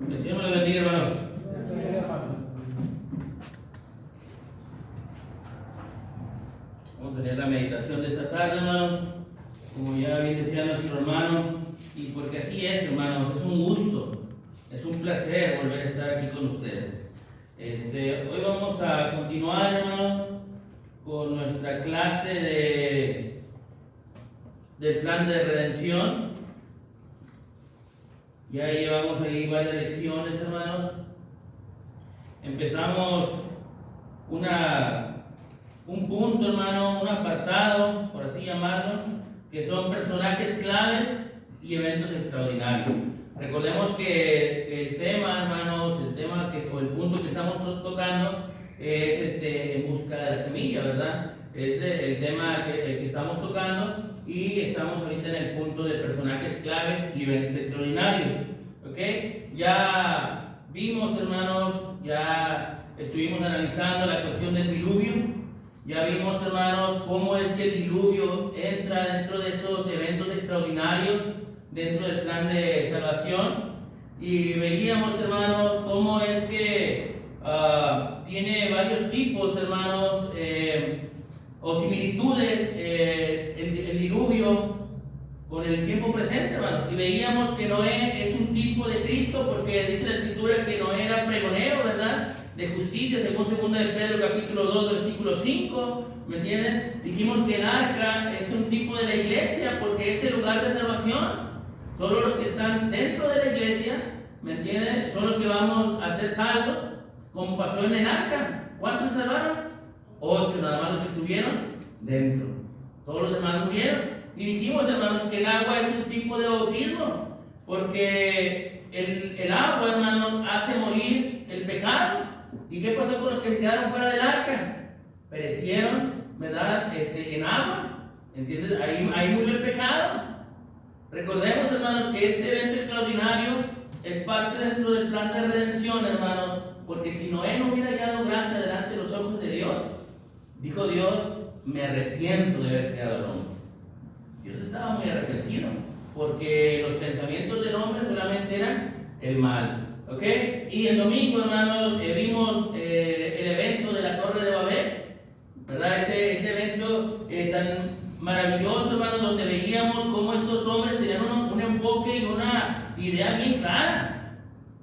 El Señor me lo bendiga, hermanos. Vamos a tener la meditación de esta tarde, hermanos. Como ya bien decía nuestro hermano, y porque así es, hermanos, es un gusto, es un placer volver a estar aquí con ustedes. Hoy vamos a continuar, hermanos, con nuestra clase del plan de redención. Ya llevamos ahí varias lecciones, hermanos. Empezamos un punto, hermano, un apartado, por así llamarlo, que son personajes claves y eventos extraordinarios. Recordemos que el tema, hermanos, o el punto que estamos tocando es en busca de la semilla, ¿verdad? Es el tema que estamos tocando, y estamos ahorita en el punto de personajes claves y eventos extraordinarios. ¿Ok? Ya vimos, hermanos, ya estuvimos analizando la cuestión del diluvio. Ya vimos, hermanos, cómo es que el diluvio entra dentro de esos eventos extraordinarios, dentro del plan de salvación. Y veíamos, hermanos, cómo es que tiene varios tipos, hermanos, o similitudes el diluvio con el tiempo presente, hermanos. Y veíamos que Noé es un tipo de Cristo, porque dice la Escritura que Noé era pregonero, ¿verdad?, de justicia, según 2 de Pedro capítulo 2, versículo 5, ¿me entienden? Dijimos que el arca es un tipo de la iglesia, porque es el lugar de salvación. Solo los que están dentro de la iglesia, ¿me entienden?, son los que vamos a ser salvos, como pasó en el arca. ¿Cuántos se salvaron? 8, nada más los que estuvieron dentro. Todos los demás murieron. Y dijimos, hermanos, que el agua es un tipo de bautismo, porque el agua, hermanos, hace morir el pecado. ¿Y qué pasó con los que quedaron fuera del arca? Perecieron, ¿verdad?, en agua. ¿Entiendes? Ahí murió el pecado. Recordemos, hermanos, que este evento extraordinario es parte dentro del plan de redención, hermanos, porque si Noé no hubiera hallado gracia delante de los ojos de Dios, dijo Dios, me arrepiento de haber creado al hombre. Dios estaba muy arrepentido, porque los pensamientos del hombre solamente eran el mal. ¿Ok? Y el domingo, hermanos, vimos el evento de la Torre de Babel, ¿verdad? Ese evento tan maravilloso, hermanos, donde veíamos cómo estos hombres tenían un enfoque y una idea bien clara.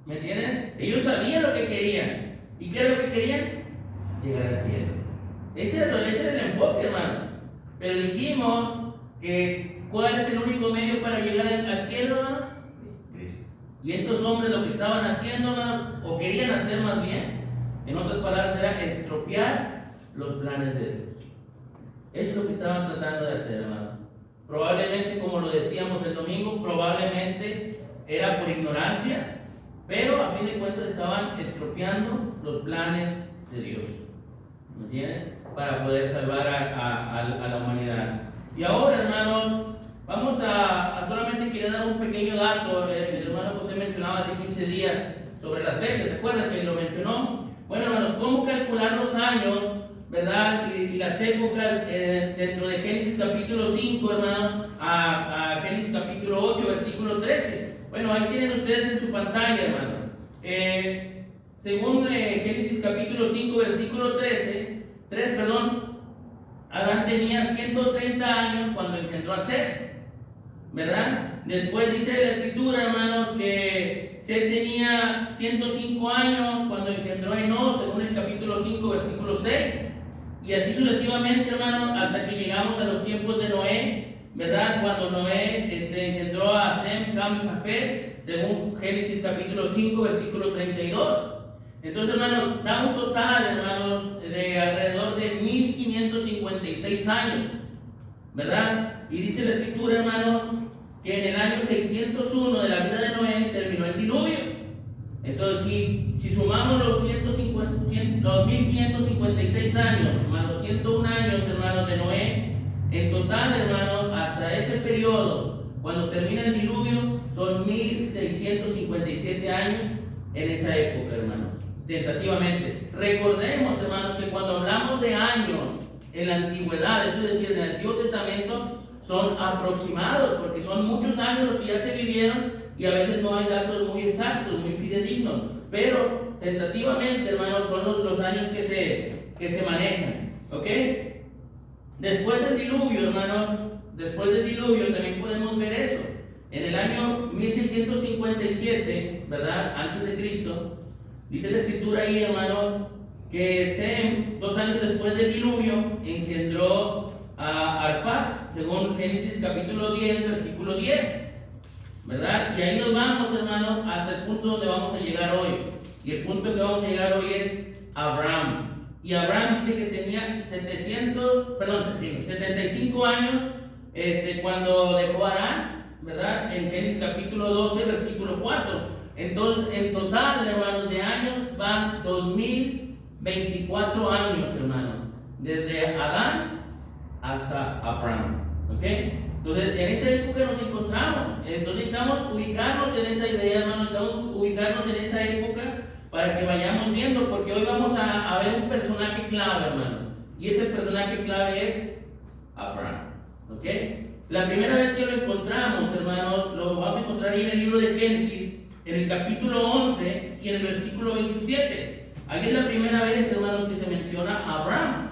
¿Me entienden? Ellos sabían lo que querían. ¿Y qué era lo que querían? Llegar al cielo. Ese era el enfoque, hermanos. Pero dijimos que ¿cuál es el único medio para llegar al cielo, hermanos? Y estos hombres lo que estaban haciendo, hermanos, o querían hacer más bien, en otras palabras, era estropear los planes de Dios. Eso es lo que estaban tratando de hacer, hermanos. Probablemente, como lo decíamos el domingo, probablemente era por ignorancia, pero a fin de cuentas estaban estropeando los planes de Dios. ¿Me entienden? Para poder salvar a la humanidad. Y ahora, hermanos, vamos a solamente quiero dar un pequeño dato. El hermano José mencionaba hace 15 días sobre las fechas. ¿Recuerdan que lo mencionó? Bueno, hermanos, ¿cómo calcular los años, verdad? Y las épocas dentro de Génesis capítulo 5, hermanos, a Génesis capítulo 8, versículo 13. Bueno, ahí tienen ustedes en su pantalla, hermanos. Según Génesis capítulo 5, versículo 3, Adán tenía 130 años cuando engendró a Set, ¿verdad? Después dice la Escritura, hermanos, que Set tenía 105 años cuando engendró a Enós, según el capítulo 5, versículo 6. Y así sucesivamente, hermanos, hasta que llegamos a los tiempos de Noé, ¿verdad? Cuando Noé engendró a Sem, Cam y Jafet, según Génesis capítulo 5, versículo 32. Entonces, hermanos, da un total, hermanos, de alrededor de 1556 años, ¿verdad? Y dice la Escritura, hermanos, que en el año 601 de la vida de Noé terminó el diluvio. Entonces, si sumamos los 1556 años, más los 101 años, hermanos, de Noé, en total, hermanos, hasta ese periodo, cuando termina el diluvio, son 1657 años en esa época, hermanos. Tentativamente. Recordemos, hermanos, que cuando hablamos de años en la antigüedad, es decir, en el Antiguo Testamento, son aproximados, porque son muchos años los que ya se vivieron y a veces no hay datos muy exactos, muy fidedignos. años que se manejan. ¿Ok? Después del diluvio, hermanos, después del diluvio también podemos ver eso. En el año 1657, ¿verdad? Antes de Cristo, dice la escritura ahí, hermanos, que Sem, 2 años después del diluvio, engendró a Arfax, según Génesis capítulo 10, versículo 10, ¿verdad? Y ahí nos vamos, hermanos, hasta el punto donde vamos a llegar hoy. Y el punto que vamos a llegar hoy es Abraham. Y Abraham dice que tenía 75 años cuando dejó Harán, ¿verdad? En Génesis capítulo 12, versículo 4. Entonces, en total, hermanos, de años van 2024 años, hermanos, desde Adán hasta Abraham. ¿Ok? Entonces, en esa época nos encontramos. Entonces, necesitamos ubicarnos en esa idea, hermanos, necesitamos ubicarnos en esa época para que vayamos viendo, porque hoy vamos a ver un personaje clave, hermano. Y ese personaje clave es Abraham. ¿Ok? La primera vez que lo encontramos, hermanos, lo vamos a encontrar ahí en el libro de Génesis, en el capítulo 11 y en el versículo 27. Ahí es la primera vez, hermanos, que se menciona a Abraham.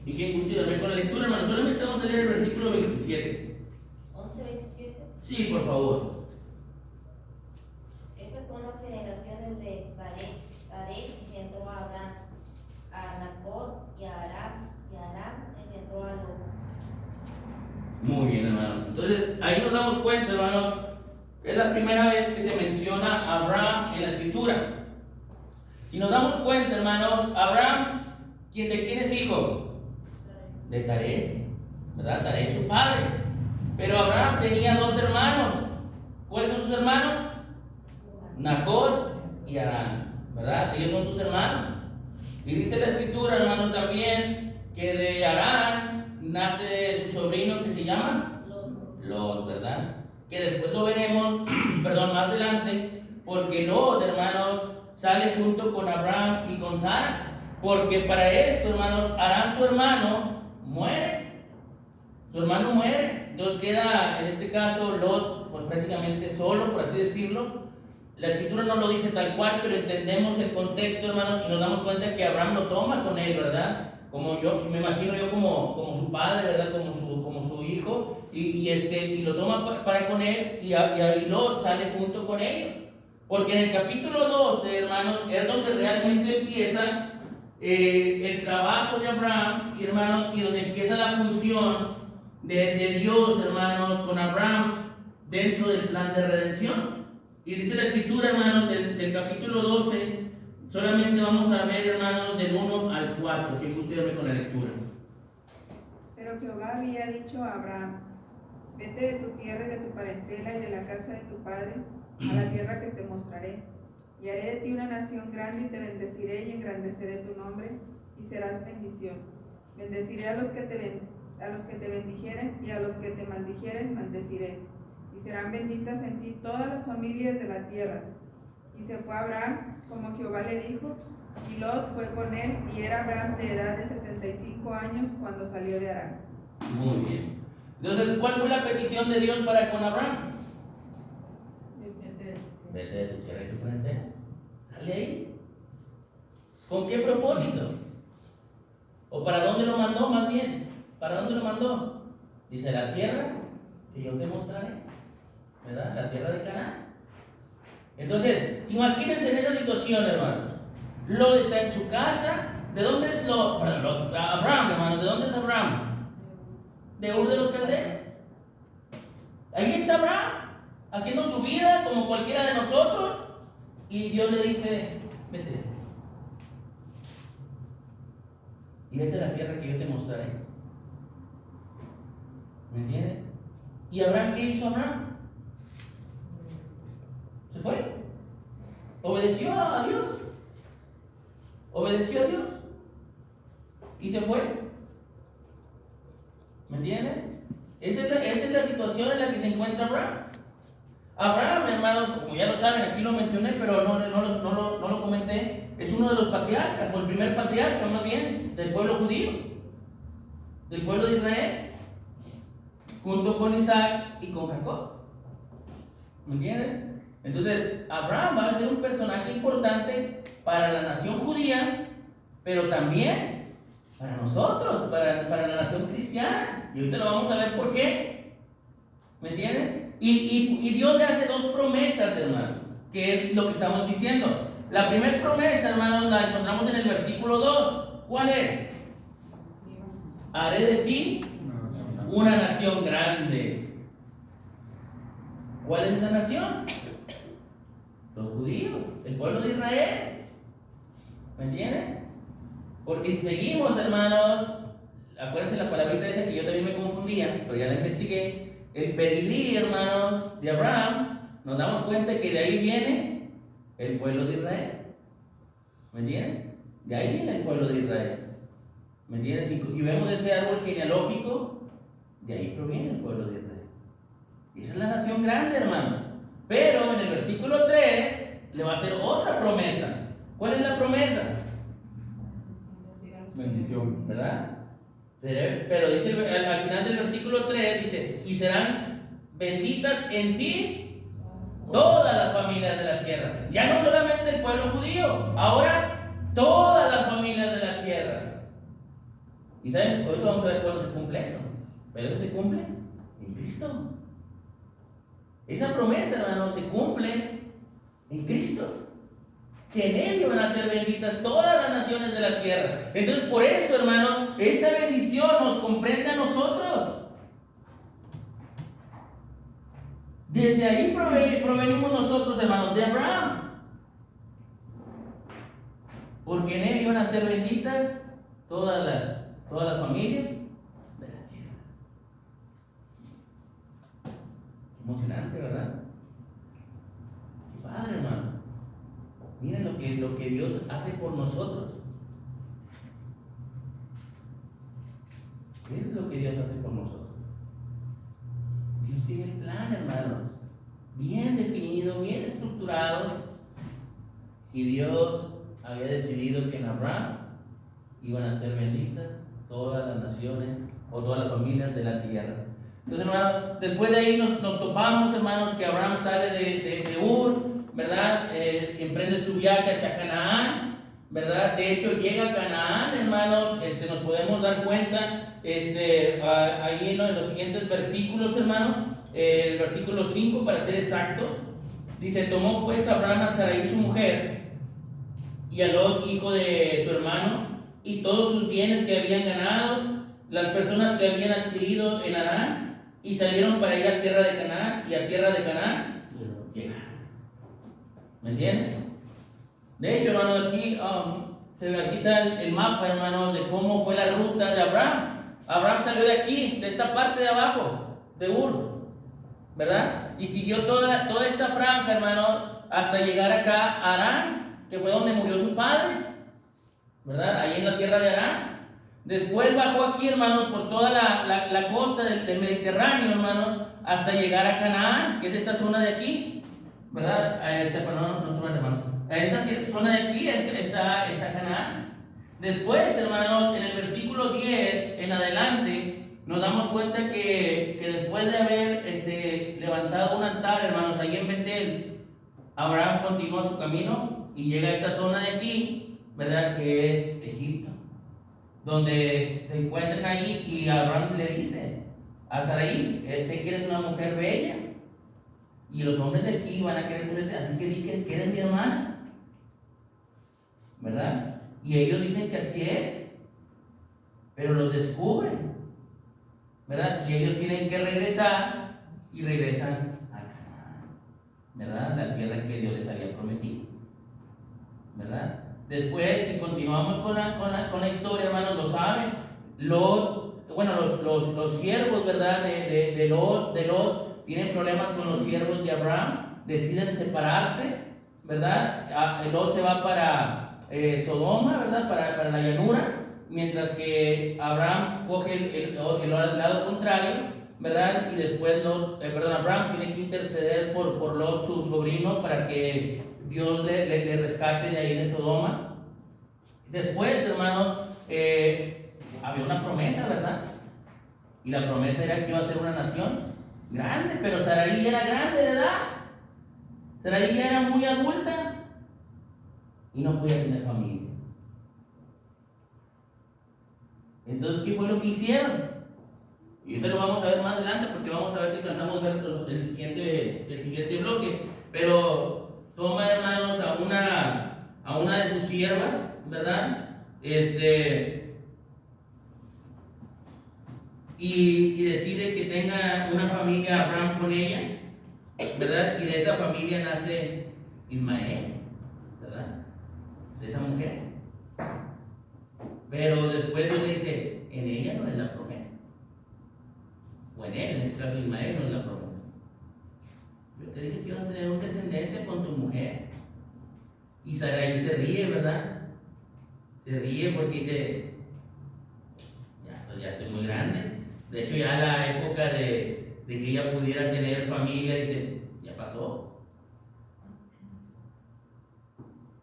¿Y quién gusta ir con la lectura, hermano? Solamente vamos a leer el versículo 27. 11:27. Sí, por favor. Estas son las generaciones de Taré engendró a Abraham, a Nacor y a Aram engendró a Lot. Muy bien, hermano. Entonces, ahí nos damos cuenta, hermano, es la primera vez que se menciona a Abraham en la escritura. Y nos damos cuenta, hermanos, Abraham, ¿de quién es hijo? De Taré, ¿verdad? Taré es su padre. Pero Abraham tenía 2 hermanos. ¿Cuáles son sus hermanos? Nacor y Harán, ¿verdad? Ellos son sus hermanos. Y dice la escritura, hermanos, también que de Harán nace su sobrino que se llama Lot, ¿verdad? Que después lo veremos, perdón, más adelante, porque Lot, hermanos, sale junto con Abraham y con Sara. Porque para esto, hermanos, Harán, su hermano, muere. Su hermano muere. Entonces queda, en este caso, Lot, pues prácticamente solo, por así decirlo. La escritura no lo dice tal cual, pero entendemos el contexto, hermanos, y nos damos cuenta que Abraham lo toma con él, ¿verdad? Como yo, me imagino yo como su padre, ¿verdad? Como su hijo, y lo toma para con él, y Lot sale junto con ellos. Porque en el capítulo 12, hermanos, es donde realmente empieza el trabajo de Abraham, hermanos, y donde empieza la función de Dios, hermanos, con Abraham dentro del plan de redención. Y dice la escritura, hermanos, del capítulo 12, solamente vamos a ver, hermanos, del 1 al 4, que guste verme con la lectura. Pero Jehová había dicho a Abraham: vete de tu tierra y de tu parentela y de la casa de tu padre a la tierra que te mostraré. Y haré de ti una nación grande y te bendeciré y engrandeceré tu nombre y serás bendición. Bendeciré a los que te bendijeren y a los que te maldijeren maldeciré. Y serán benditas en ti todas las familias de la tierra. Y se fue Abraham como Jehová le dijo, y Lot fue con él, y era Abraham de edad de 75 años cuando salió de Harán. Muy bien. Entonces, ¿cuál fue la petición de Dios para con Abraham? Vete de tu tierra y tu parentela. Sale ahí. ¿Con qué propósito? ¿O para dónde lo mandó, más bien? ¿Para dónde lo mandó? Dice, la tierra que yo te mostraré, ¿verdad? La tierra de Canaán. Entonces, imagínense en esa situación, hermanos. Lot está en su casa. ¿De dónde es Lot? Abraham, hermanos. ¿De dónde es Abraham? De Ur de los Caldeos. Ahí está Abraham, haciendo su vida como cualquiera de nosotros. Y Dios le dice, vete. Y vete a la tierra que yo te mostraré. ¿Me entiendes? ¿Y Abraham qué hizo Abraham? Se fue. Obedeció a Dios. Obedeció a Dios. Y se fue. ¿Me entienden? Esa es la situación en la que se encuentra Abraham. Abraham, hermanos, como ya lo saben, aquí lo mencioné, pero no lo comenté. es uno de los patriarcas, o el primer patriarca más bien, del pueblo judío, del pueblo de Israel, junto con Isaac y con Jacob. ¿Me entienden? Entonces, Abraham va a ser un personaje importante para la nación judía, pero también para nosotros, para la nación cristiana. Y ahorita lo vamos a ver por qué. ¿Me entienden? Y Dios le hace dos promesas, hermano, que es lo que estamos diciendo. La primera promesa, hermano, la encontramos en el versículo 2. ¿Cuál es? Haré de ti una nación grande. ¿Cuál es esa nación? Los judíos, el pueblo de Israel. ¿Me entienden? Porque si seguimos, hermanos, acuérdense la palabrita esa que yo también me confundía, pero ya la investigué. El pedigrí, hermanos, de Abraham, nos damos cuenta que de ahí viene el pueblo de Israel. ¿Me entienden? De ahí viene el pueblo de Israel. ¿Me entienden? Si vemos ese árbol genealógico, de ahí proviene el pueblo de Israel. Y esa es la nación grande, hermano. Pero en el versículo 3 le va a hacer otra promesa. ¿Cuál es la promesa? Bendición. ¿Verdad? Pero dice al final del versículo 3, dice, y serán benditas en ti todas las familias de la tierra. Ya no solamente el pueblo judío, ahora todas las familias de la tierra. Y saben, hoy vamos a ver cuándo se cumple eso. Pero eso se cumple en Cristo. Esa promesa, hermano, se cumple en Cristo. Que en Él van a ser benditas todas las naciones de la tierra. Entonces, por eso, hermano, esta bendición nos comprende a nosotros. Desde ahí provenimos nosotros, hermanos, de Abraham. Porque en Él iban a ser benditas todas las familias de la tierra. Qué emocionante, ¿verdad? Qué padre, hermano. Miren lo que Dios hace por nosotros. ¿Qué es lo que Dios hace por nosotros? Dios tiene el plan, hermanos, bien definido, bien estructurado. Y Dios había decidido que en Abraham iban a ser benditas todas las naciones o todas las familias de la tierra. Entonces, hermanos, después de ahí nos topamos, hermanos, que Abraham sale de Ur, ¿verdad? Emprende su viaje hacia Canaán, ¿verdad? De hecho, llega a Canaán, hermanos, nos podemos dar cuenta, ahí en los siguientes versículos, hermanos, el versículo 5, para ser exactos, dice, tomó pues Abraham a Sarai su mujer, y a Lot, hijo de su hermano, y todos sus bienes que habían ganado, las personas que habían adquirido en Harán, y salieron para ir a tierra de Canaán, y a tierra de Canaán llegaron. ¿Me entiendes? De hecho, hermano, aquí está el mapa, hermano, de cómo fue la ruta de Abraham. Abraham salió de aquí, de esta parte de abajo, de Ur, ¿verdad? Y siguió toda esta franja, hermano, hasta llegar acá a Harán, que fue donde murió su padre, ¿verdad? Ahí en la tierra de Harán. Después bajó aquí, hermanos, por toda la costa del Mediterráneo, hermano, hasta llegar a Canaán, que es esta zona de aquí, ¿verdad? En esta zona de aquí está Canaán. Después, hermanos, en el versículo 10 en adelante, nos damos cuenta que después de haber levantado un altar, hermanos, ahí en Betel, Abraham continúa su camino y llega a esta zona de aquí, ¿verdad? Que es Egipto, donde se encuentran ahí y Abraham le dice a Sarai, sé que eres una mujer bella y los hombres de aquí van a querer tenerte, así que di que eres mi hermana, ¿verdad? Y ellos dicen que así es, pero los descubren, ¿verdad? Y ellos tienen que regresar y regresan a Canaán, ¿verdad? La tierra que Dios les había prometido, ¿verdad? Después, si continuamos con la historia, hermanos, lo saben, los siervos, ¿verdad? De Lot tienen problemas con los siervos de Abraham, deciden separarse, ¿verdad? Lot se va para Sodoma, ¿verdad? Para la llanura, mientras que Abraham coge el lado contrario, ¿verdad? Y después Abraham tiene que interceder por Lot, su sobrino, para que Dios le rescate de ahí de Sodoma, Después, hermano, había una promesa, ¿verdad? Y la promesa era que iba a ser una nación grande, pero Sarai era grande de edad. Sarai ya era muy adulta y no podía tener familia. Entonces, ¿qué fue lo que hicieron? Y ahorita lo vamos a ver más adelante porque vamos a ver si alcanzamos a ver el siguiente bloque. Pero toma, hermanos, a una de sus siervas, ¿verdad? Y decide que tenga una familia Abraham con ella, ¿verdad? Y de esta familia nace Ismael, ¿verdad? De esa mujer. Pero después Dios le dice, en ella no es la promesa. O en él, en este caso Ismael, no es la promesa. Yo te dije que ibas a tener una descendencia con tu mujer. Y Sarai se ríe, ¿verdad? Se ríe porque dice, ya estoy muy grande. De hecho, ya la época de que ella pudiera tener familia, dice, ya pasó.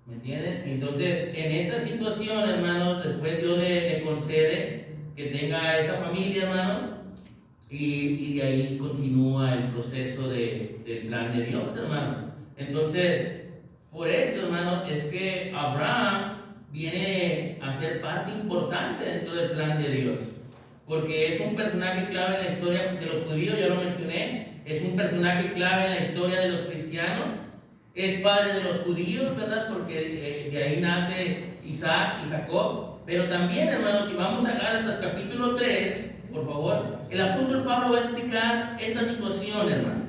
¿Me entienden? Entonces, en esa situación, hermanos, después Dios le concede que tenga esa familia, hermano, y de ahí continúa el proceso del plan de Dios, hermano. Entonces, por eso, hermano, es que Abraham viene a ser parte importante dentro del plan de Dios. Porque es un personaje clave en la historia de los judíos, ya lo mencioné. Es un personaje clave en la historia de los cristianos. Es padre de los judíos, ¿verdad? Porque de ahí nace Isaac y Jacob. Pero también, hermanos, si vamos a Gálatas capítulo 3, por favor, el apóstol Pablo va a explicar esta situación, hermano.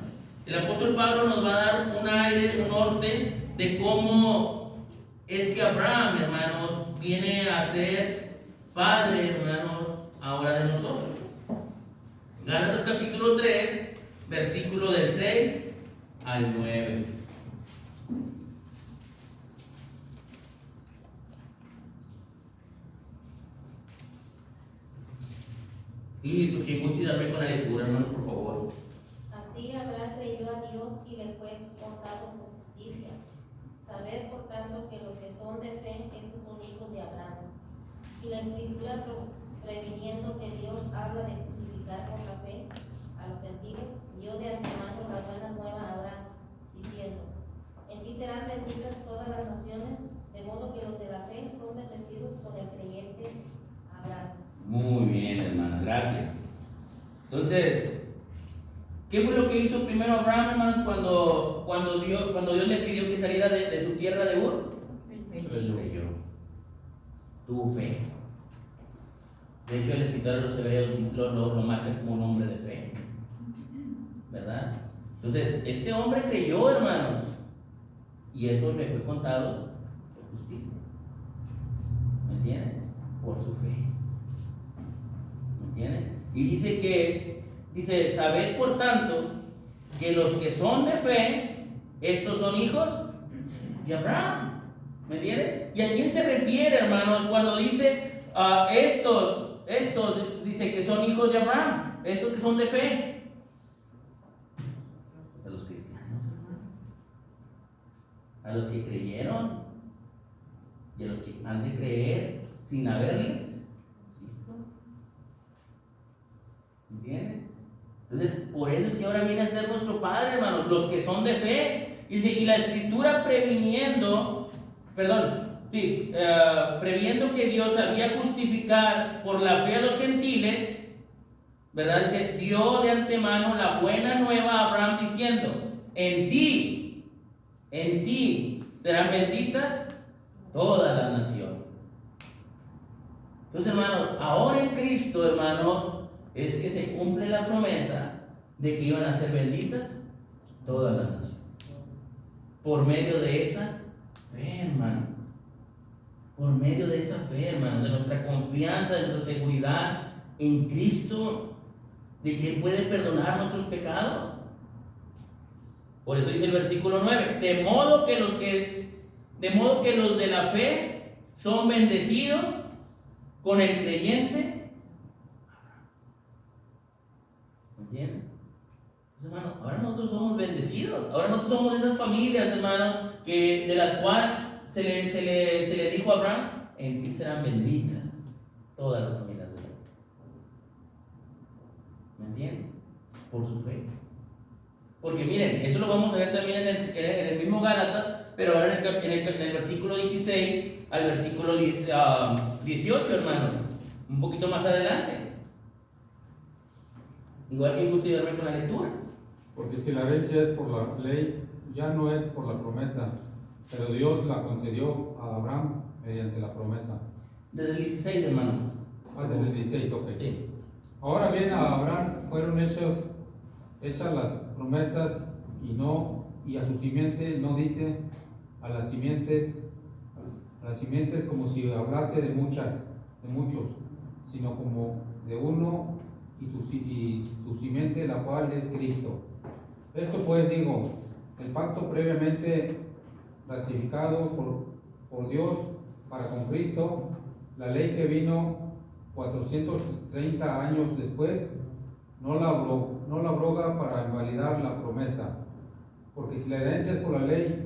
El apóstol Pablo nos va a dar un aire, un norte de cómo es que Abraham, hermanos, viene a ser padre, hermanos, ahora de nosotros. Gálatas capítulo 3, versículo del 6 al 9. Y tú que guste darme con la lectura, hermano, por favor. Así Abraham creyó a Dios y le fue contado por justicia. Sabed, por tanto, que los que son de fe, estos son hijos de Abraham. Y la Escritura, previniendo que Dios habla de justificar por la fe a los gentiles, dio de antemano la buena nueva a Abraham, diciendo: en ti serán benditas todas las naciones, de modo que los de la fe son bendecidos con el creyente Abraham. Muy bien, hermana, gracias. Entonces, ¿qué fue lo que hizo primero Abraham, hermano, cuando Dios le pidió que saliera de su tierra de Ur? Creyó. Tuvo fe. De hecho, el escritor de los Hebreos lo marca como un hombre de fe, ¿verdad? Entonces, este hombre creyó, hermanos, y eso le fue contado por justicia. ¿Me entienden? Por su fe. ¿Me entienden? Y dice, sabed por tanto que los que son de fe, estos son hijos de Abraham. ¿Me entienden? ¿Y a quién se refiere, hermanos, cuando dice estos dice que son hijos de Abraham, estos que son de fe? A los cristianos, hermanos, a los que creyeron y a los que han de creer sin haberle visto. ¿Entienden? Entonces, por eso es que ahora viene a ser nuestro Padre, hermanos, los que son de fe. Y la Escritura previendo que Dios había justificar por la fe a los gentiles, ¿verdad? Dice, dio de antemano la buena nueva a Abraham diciendo: en ti serán benditas todas las naciones. Entonces, hermanos, ahora en Cristo, hermanos, es que se cumple la promesa de que iban a ser benditas todas las naciones. Por medio de esa fe, hermano. Por medio de esa fe, hermano, de nuestra confianza, de nuestra seguridad en Cristo, de que Él puede perdonar nuestros pecados. Por eso dice el versículo 9: de modo que los de la fe son bendecidos con el creyente. ¿Me entienden? Entonces, hermano, ahora nosotros somos bendecidos. Ahora nosotros somos esas familias, hermano, de las cuales se le dijo a Abraham: en ti serán benditas todas las familias de la tierra. ¿Me entienden? Por su fe. Porque miren, eso lo vamos a ver también en el mismo Gálatas, pero ahora en el versículo 16 al versículo 18, hermano. Un poquito más adelante. Igual que gusto ayudarme con la lectura. Porque si la herencia es por la ley, ya no es por la promesa, pero Dios la concedió a Abraham mediante la promesa. Desde el 16, hermano. Desde el 16, ok. Sí. Ahora bien, a Abraham fueron hechas las promesas y a su simiente no dice a las simientes como si hablase de muchos, sino como de uno y tu simiente, la cual es Cristo. Esto pues digo, el pacto previamente ratificado por Dios para con Cristo, la ley que vino 430 años después, no la abroga para invalidar la promesa, porque si la herencia es por la ley,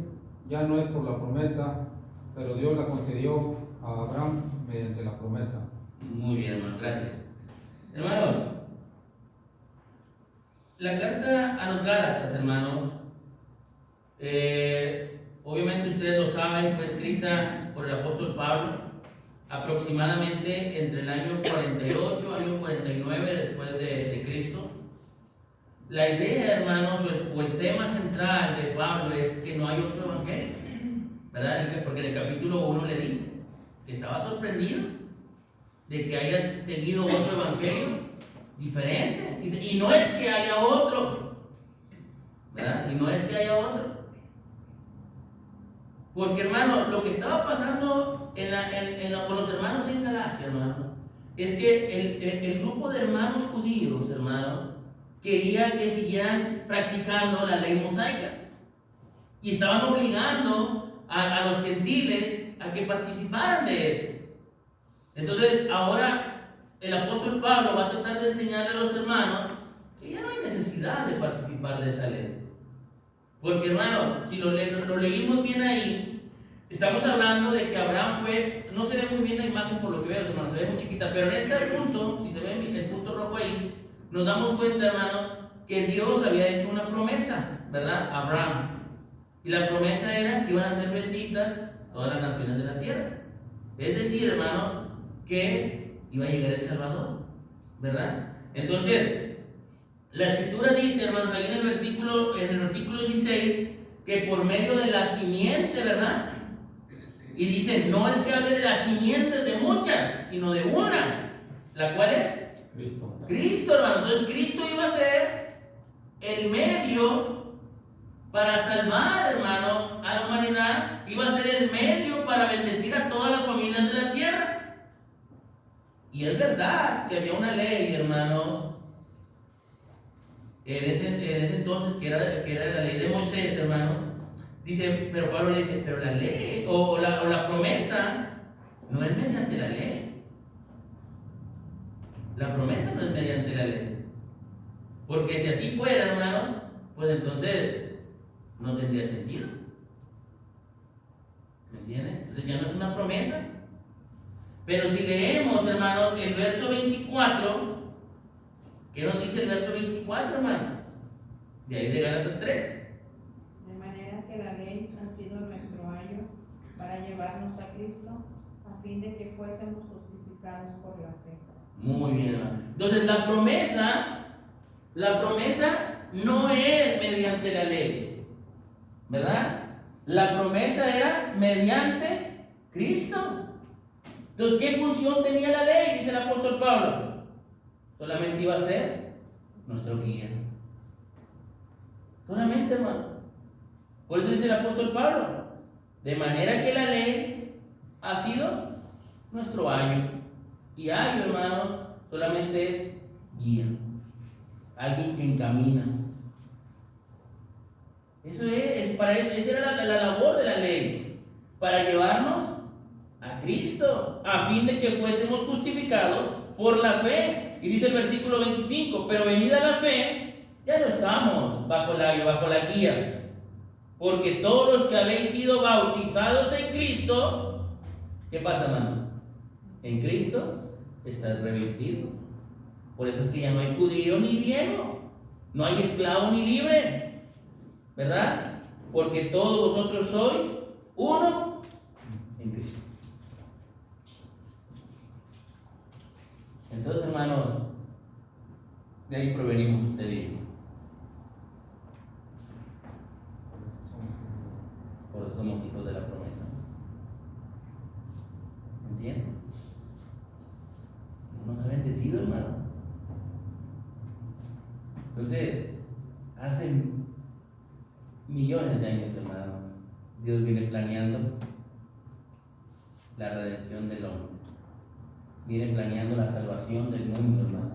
ya no es por la promesa, pero Dios la concedió a Abraham mediante la promesa. Muy bien, hermano, gracias. Hermanos, la carta a los Gálatas, hermanos, obviamente ustedes lo saben, fue escrita por el apóstol Pablo aproximadamente entre el año 48, año 49 después de Cristo. La idea, hermanos, o el tema central de Pablo es que no hay otro evangelio, ¿verdad? Porque en el capítulo 1 le dice que estaba sorprendido de que haya seguido otro evangelio diferente. Dice, y no es que haya otro, ¿verdad? Y no es que haya otro. Porque, hermano, lo que estaba pasando con los hermanos en Galacia, hermano, es que el grupo de hermanos judíos, hermano, quería que siguieran practicando la ley mosaica. Y estaban obligando a los gentiles a que participaran de eso. Entonces, ahora el apóstol Pablo va a tratar de enseñarle a los hermanos que ya no hay necesidad de participar de esa ley. Porque, hermano, si lo leímos bien ahí, estamos hablando de que Abraham fue, no se ve muy bien la imagen por lo que veo, hermano, se ve muy chiquita, pero en este punto, si se ve el punto rojo ahí, nos damos cuenta, hermano, que Dios había hecho una promesa, ¿verdad? A Abraham. Y la promesa era que iban a ser benditas todas las naciones de la tierra. Es decir, hermano, que iba a llegar el Salvador, ¿verdad? Entonces, la escritura dice, hermanos, ahí en el versículo 16, que por medio de la simiente, ¿verdad? Y dice, no es que hable de las simientes de muchas, sino de una, la cual es Cristo, hermano. Entonces, Cristo iba a ser el medio para salvar, hermano, a la humanidad, iba a ser el medio para bendecir a todas las familias de la tierra. Y es verdad que había una ley, hermano, en ese entonces, que era la ley de Moisés, hermano. Dice, pero Pablo le dice, pero la ley o la promesa no es mediante la ley. La promesa no es mediante la ley. Porque si así fuera, hermano, pues entonces no tendría sentido. ¿Me entiendes? Entonces ya no es una promesa. Pero si leemos, hermano, el verso 24, ¿qué nos dice el verso 24, hermano? De ahí de Gálatas 3. De manera que la ley ha sido nuestro ayo para llevarnos a Cristo, a fin de que fuésemos justificados por la fe. Muy bien, hermano. Entonces la promesa no es mediante la ley, ¿verdad? La promesa era mediante Cristo. Entonces, ¿qué función tenía la ley? Dice el apóstol Pablo. Solamente iba a ser nuestro guía. Solamente, hermano. Por eso dice el apóstol Pablo. De manera que la ley ha sido nuestro ayo. Y ayo, hermano, solamente es guía. Alguien que encamina. Eso es para eso. Esa era la labor de la ley. Para llevarnos a Cristo, a fin de que fuésemos justificados por la fe. Y dice el versículo 25, pero venida la fe, ya no estamos bajo la guía. Porque todos los que habéis sido bautizados en Cristo, ¿qué pasa, hermano? En Cristo estás revestido. Por eso es que ya no hay judío ni griego, no hay esclavo ni libre, ¿verdad? Porque todos vosotros sois uno en Cristo. Entonces, hermanos, de ahí provenimos usted y yo. Por eso somos hijos de la promesa. ¿Me entienden? Dios nos ha bendecido, hermano. Entonces, hace millones de años, hermanos, Dios viene planeando la redención del hombre. Viene planeando la salvación del mundo, hermanos.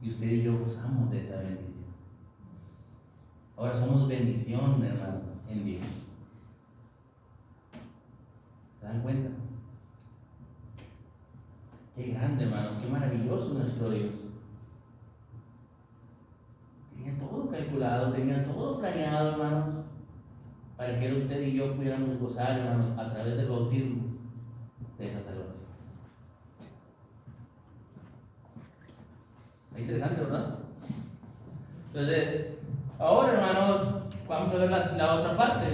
Y usted y yo gozamos de esa bendición. Ahora somos bendición, hermanos, en Dios. ¿Se dan cuenta? Qué grande, hermanos, qué maravilloso nuestro Dios. Tenía todo calculado, tenía todo planeado, hermanos, para que usted y yo pudiéramos gozar, hermanos, a través del bautismo de esa salvación. Es interesante, ¿verdad? Entonces, ahora, hermanos, vamos a ver la otra parte,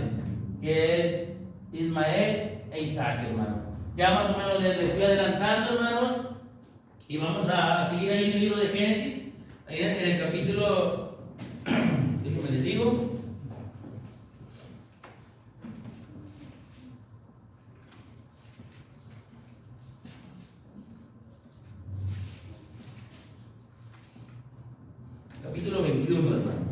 que es Ismael e Isaac, hermanos. Ya más o menos les estoy adelantando, hermanos, y vamos a seguir ahí en el libro de Génesis, ahí en el capítulo, déjenme les digo, capítulo 21, hermano.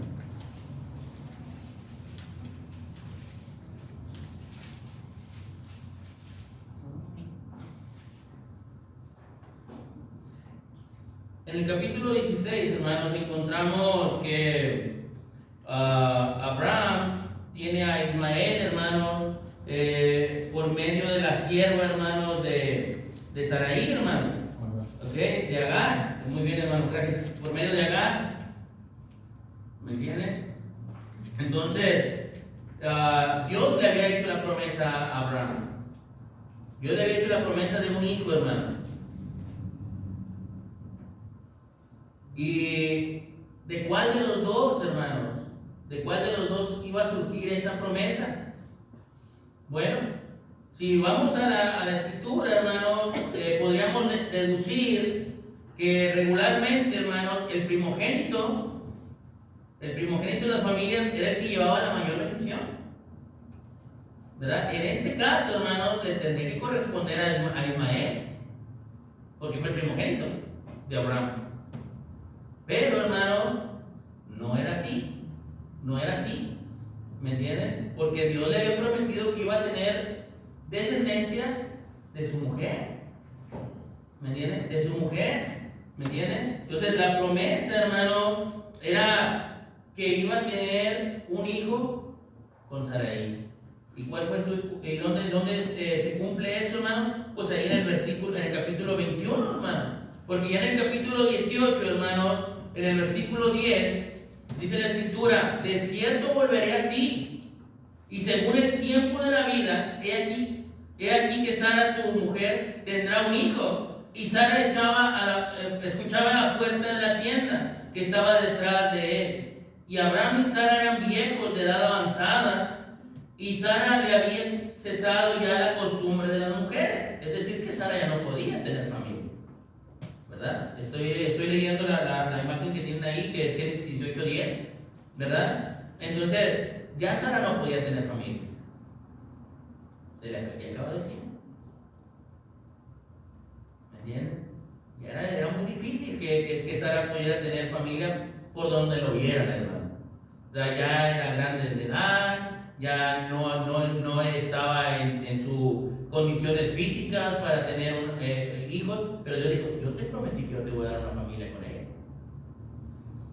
En el capítulo 16, hermanos, encontramos que Abraham tiene a Ismael, hermanos, por medio de la sierva, hermanos, de Sarai, hermano. ¿Ok? De Agar. Muy bien, hermano, gracias. Por medio de Agar. ¿Me entienden? Entonces, Dios le había hecho la promesa a Abraham. Dios le había hecho la promesa de un hijo, hermano. ¿Y de cuál de los dos, hermanos? ¿De cuál de los dos iba a surgir esa promesa? Bueno, si vamos a la escritura, hermanos, podríamos deducir que regularmente, hermanos, el primogénito de las familias era el que llevaba la mayor bendición, ¿verdad? En este caso, hermanos, le tendría que corresponder a Ismael, porque fue el primogénito de Abraham. Pero, hermano, no era así. No era así. ¿Me entienden? Porque Dios le había prometido que iba a tener descendencia de su mujer. ¿Me entienden? De su mujer. ¿Me entienden? Entonces, la promesa, hermano, era que iba a tener un hijo con Sarai. ¿Y cuál fue dónde se cumple eso, hermano? Pues ahí en el capítulo 21, hermano. Porque ya en el capítulo 18, hermano, en el versículo 10, dice la escritura: de cierto volveré a ti, y según el tiempo de la vida, he aquí que Sara, tu mujer, tendrá un hijo. Y Sara escuchaba a la puerta de la tienda que estaba detrás de él. Y Abraham y Sara eran viejos de edad avanzada, y Sara le había cesado ya la costumbre de las mujeres. Es decir, que Sara ya no podía tener familia. ¿Verdad? Estoy leyendo la imagen que tienen ahí, que es Génesis 18:10, ¿verdad? Entonces, ya Sara no podía tener familia. Se le acaba de decir. ¿Me entienden? Y era muy difícil que Sara pudiera tener familia por donde lo vieran, hermano. O sea, ya era grande de edad, ya no estaba en sus condiciones físicas para tener hijos, pero Dios dijo: yo te prometí que yo te voy a dar una familia con él.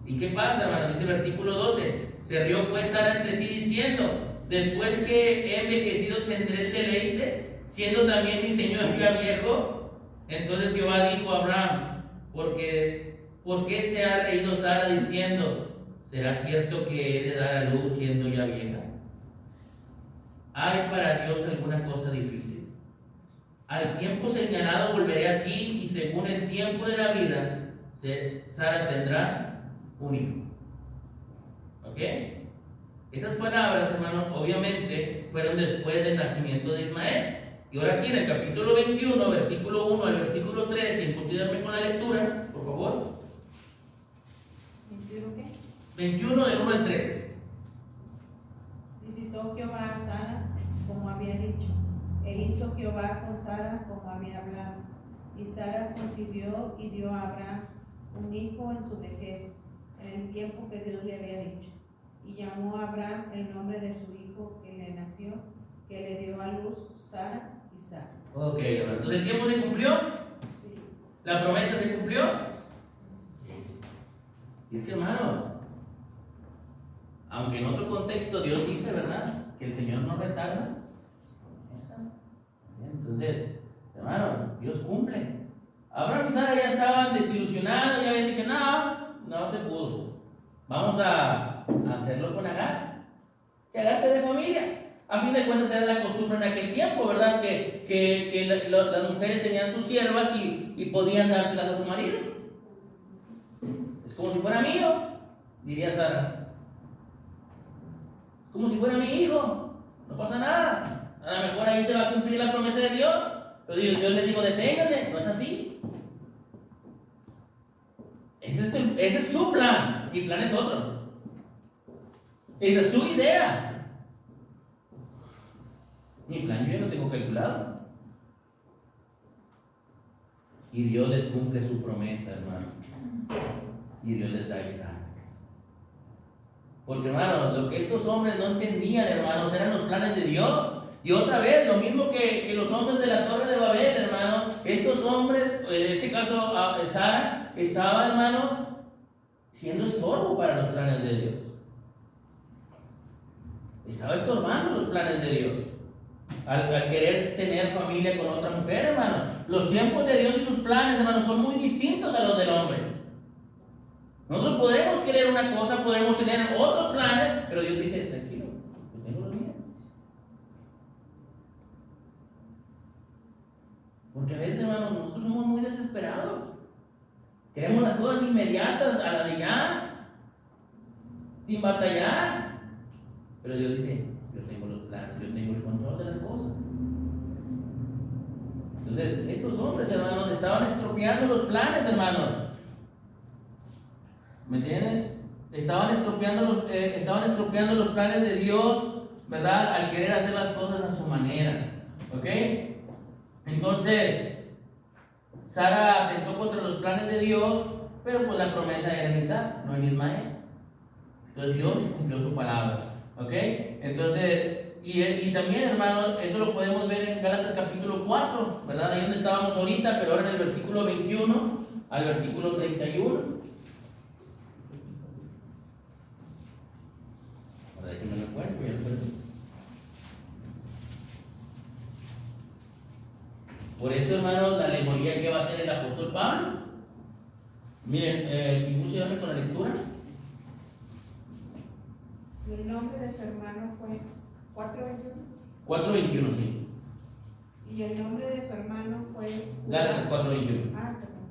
¿Y qué pasa, hermano? Dice el versículo 12: se rió pues Sara entre sí diciendo: después que he envejecido tendré el deleite, siendo también mi señor ya viejo. Entonces Jehová dijo a Abraham: ¿por qué se ha reído Sara diciendo: será cierto que he de dar a luz siendo ya vieja? ¿Hay para Dios alguna cosa difícil? al tiempo señalado volveré a ti y según el tiempo de la vida, Sara tendrá un hijo. ¿Ok? Esas palabras, hermanos, obviamente fueron después del nacimiento de Ismael. Y ahora sí, en el capítulo 21, versículo 1 al versículo 3, quien considere con la lectura, por favor. ¿21 qué? 21 del 1 al 3. Visitó Jehová a Sara como había dicho, e hizo Jehová con Sara como había hablado. Y Sara concibió y dio a Abraham un hijo en su vejez, en el tiempo que Dios le había dicho. Y llamó a Abraham el nombre de su hijo que le nació, que le dio a luz Sara, Isaac. Ok, entonces el tiempo se cumplió, Sí. la promesa se cumplió. Y es que, hermano, aunque en otro contexto Dios dice, ¿verdad?, que el Señor no retarda. Entonces, hermano, Dios cumple. Abraham y Sara ya estaban desilusionados, ya habían dicho, no se pudo. Vamos a hacerlo con Agar. Que Agar te dé familia. A fin de cuentas era la costumbre en aquel tiempo, ¿verdad? Que las mujeres tenían sus siervas y podían dárselas a su marido. Es como si fuera mío, diría Sara. Es como si fuera mi hijo. No pasa nada. A lo mejor ahí se va a cumplir la promesa de Dios. Pero Dios le dijo, deténgase. No es así. Ese es su plan. Mi plan es otro. Esa es su idea. Mi plan yo ya lo tengo calculado. Y Dios les cumple su promesa, hermano. Y Dios les da a Isaac. Porque, hermano, lo que estos hombres no entendían, hermanos, eran los planes de Dios. Y otra vez, lo mismo que los hombres de la Torre de Babel, hermano. Estos hombres, en este caso Sara, estaba, hermano, siendo estorbo para los planes de Dios. Estaba estorbando los planes de Dios. Al querer tener familia con otra mujer, hermano. Los tiempos de Dios y sus planes, hermano, son muy distintos a los del hombre. Nosotros podemos querer una cosa, podemos tener otros planes, pero Dios dice, tranquilo, yo tengo los míos. Porque a veces, hermano, nosotros somos muy desesperados. Queremos las cosas inmediatas, a la de ya, sin batallar. Pero Dios dice, yo tengo los planes, yo tengo el control de las cosas. Entonces, estos hombres, hermanos, estaban estropeando los planes, hermanos. ¿Me entienden? Estaban estropeando los planes de Dios, ¿verdad? Al querer hacer las cosas a su manera. ¿Ok? Entonces, Sara atentó contra los planes de Dios, pero pues la promesa era en Isaac, no en Ismael. Entonces Dios cumplió su palabra. ¿Ok? Entonces, y también, hermano, eso lo podemos ver en Gálatas capítulo 4, ¿verdad? Ahí donde estábamos ahorita, pero ahora en el versículo 21 al versículo 31. Ahora déjenme lo cuento, ya lo perdí. Por eso, hermano, la alegoría que va a hacer el apóstol Pablo. Miren, impulsame con la lectura. El nombre de su hermano fue 4:21. 4:21, sí. Y el nombre de su hermano fue Gálatas 4:21. Ah, perdón.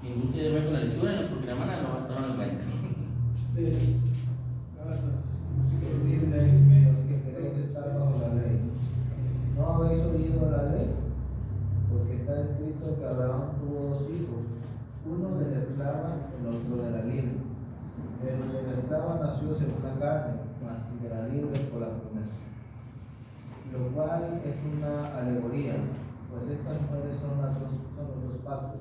Quien guste de ver con la lectura, porque la hermana no lo encuentra. Que queréis estar bajo la ley. ¿No habéis oído la ley? Porque está escrito que Abraham tuvo dos hijos, uno de la esclava y el otro de la libre. Pero de la esclava nació según la carne, mas de la libre por la promesa. Lo cual es una alegoría, pues estas mujeres son los dos pastos.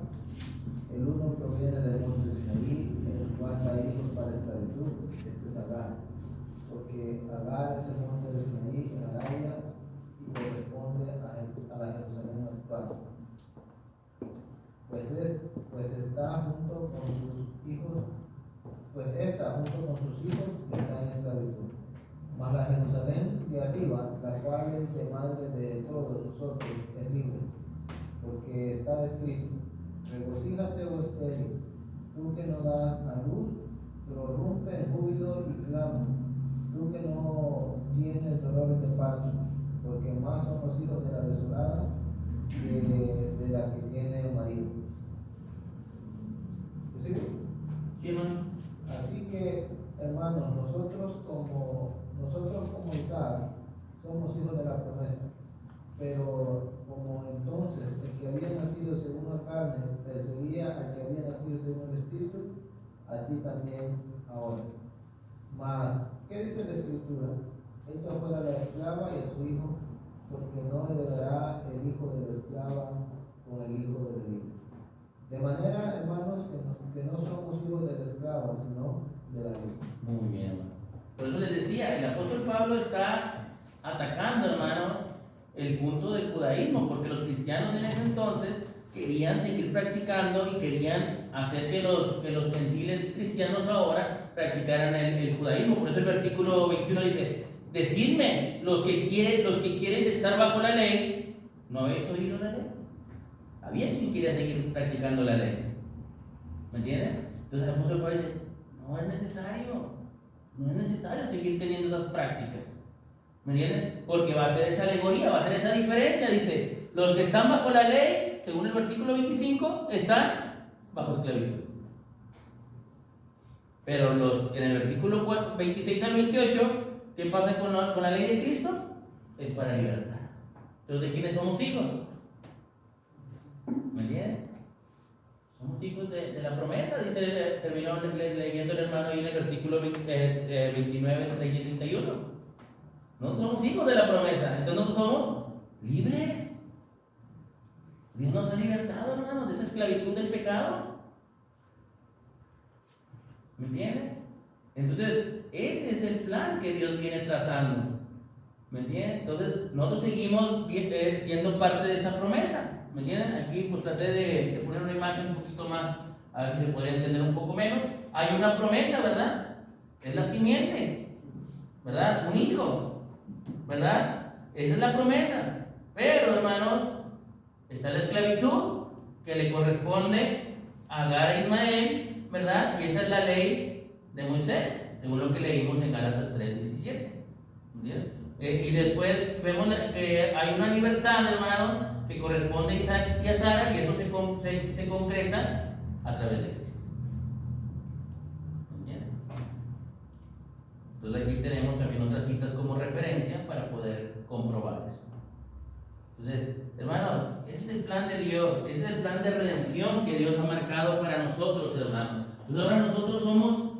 El uno proviene del monte Sinaí, el cual da hijos para esclavitud, este es Agar. Porque Agar es el monte de Sinaí en Arabia y corresponde a la Jerusalén actual. Pues está junto con sus hijos, está en esclavitud. Mas la Jerusalén de arriba, la cual es de madre de todos nosotros, es libre. Porque está escrito, regocíjate, oh estéril, tú que no das a luz, pero esclavo, tú que no tienes dolores de parto, porque más son los hijos de la desolada que de la que tiene marido. ¿Sí? ¿Sí, hermano? Así que, hermanos, nosotros como Isaac somos hijos de la promesa, pero como entonces el que había nacido según la carne perseguía al que había nacido según el Espíritu, así también ahora. Mas, ¿qué dice la Escritura? Echa fuera a la esclava y a su hijo, porque no heredará el hijo de la esclava con el hijo del libre. De manera, hermanos, que no somos hijos de la esclava, sino de la ley. Muy bien, hermano. Por eso les decía, el apóstol Pablo está atacando, hermano, el punto del judaísmo, porque los cristianos en ese entonces querían seguir practicando y querían hacer que los gentiles cristianos ahora practicaran el judaísmo. Por eso el versículo 21 dice: decidme, los que quieren estar bajo la ley, ¿no habéis oído la ley? Había quien quería seguir practicando la ley. ¿Me entiendes? Entonces el apóstol Pablo dice: no es necesario seguir teniendo esas prácticas. ¿Me entienden? Porque va a ser esa alegoría, va a ser esa diferencia. Dice, los que están bajo la ley, según el versículo 25, están bajo esclavitud. Pero en el versículo 26 al 28, ¿qué pasa con la ley de Cristo? Es para libertad. Entonces, ¿de quiénes somos hijos? ¿Me entienden? Somos hijos de la promesa, dice, terminó leyendo el hermano ahí en el versículo 29, 30 y 31. Nosotros somos hijos de la promesa, entonces nosotros somos libres. Dios nos ha libertado, hermanos, de esa esclavitud del pecado. ¿Me entienden? Entonces, ese es el plan que Dios viene trazando. ¿Me entienden? Entonces, nosotros seguimos siendo parte de esa promesa. ¿Me entienden? Aquí pues traté de poner una imagen un poquito más, a ver si se podría entender un poco menos. Hay una promesa, ¿verdad? Es la simiente, ¿verdad? Un hijo, ¿verdad? Esa es la promesa. Pero, hermano, está la esclavitud que le corresponde a Agar e Ismael, ¿verdad? Y esa es la ley de Moisés, según lo que leímos en Gálatas 3:17. ¿Entiendes? Y después vemos que hay una libertad, hermano, que corresponde a Isaac y a Sara, y eso se concreta a través de Cristo. ¿Entiendes? Entonces aquí tenemos también otras citas como referencia para poder comprobar eso. Entonces, hermanos, ese es el plan de Dios, ese es el plan de redención que Dios ha marcado para nosotros, hermanos. Entonces ahora nosotros somos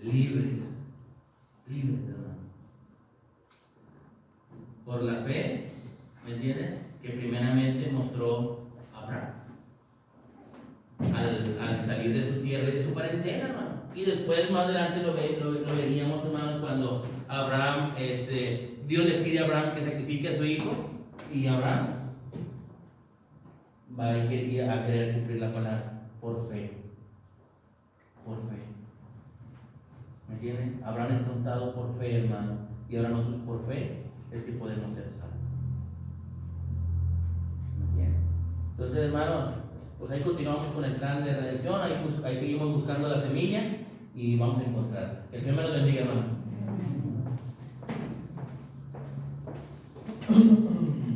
libres, hermanos. Por la fe, ¿me entiendes? Que primeramente mostró Abraham al salir de su tierra y de su parentela, hermano. Y después, más adelante, lo veríamos, hermanos, cuando Abraham, Dios le pide a Abraham que sacrifique a su hijo, y Abraham va a querer cumplir la palabra por fe. Por fe. ¿Me entienden? Abraham es contado por fe, hermano, y ahora nosotros por fe es que podemos ser salvos. ¿Me entienden? Entonces, hermanos, pues ahí continuamos con el plan de redención, ahí seguimos buscando la semilla y vamos a encontrar. Que el Señor me los bendiga, hermano.